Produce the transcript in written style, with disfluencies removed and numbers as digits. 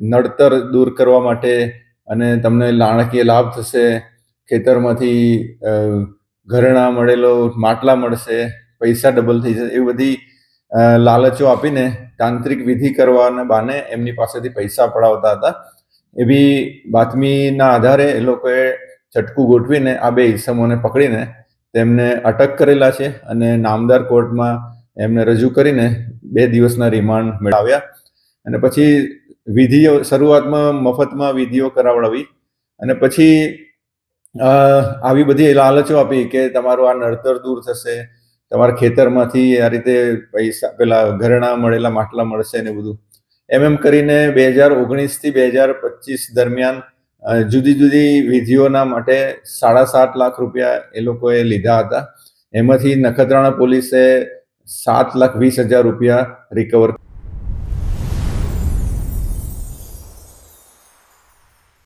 નડતર દૂર કરવા માટે અને તમને નાણાકીય લાભ થશે, ખેતરમાંથી ઘરેણાં મળેલો માટલા મળશે, પૈસા ડબલ થઈ જશે, એવી બધી લાલચો આપીને તાંત્રિક વિધિ કરવાના બહાને એમની પાસેથી પૈસા પડાવતા હતા. એવી બાતમીના આધારે એ લોકોએ ચટકું ગોઠવીને આ બે ઈસમોને પકડીને તેમને અટક કરેલા છે અને નામદાર કોર્ટમાં એમને રજૂ કરીને 2 દિવસના રિમાન્ડ મેળવ્યા. અને પછી વિધિઓ શરૂઆતમાં મફતમાં વિધિઓ કરાવડાવી અને પછી આવી બધી લાલચો આપી કે તમારું આ નડતર દૂર થશે, તમારા ખેતરમાંથી આ રીતે પૈસા પેલા ઘરેણાં મળેલા માટલા મળશે ને બધું. એમ કરીને 2019 થી 2025 દરમિયાન જુદી જુદી વિધિઓના માટે 7.5 લાખ રૂપિયા એ લોકોએ લીધા હતા. એમાંથી નખત્રાણા પોલીસે 7,20,000 રૂપિયા રિકવર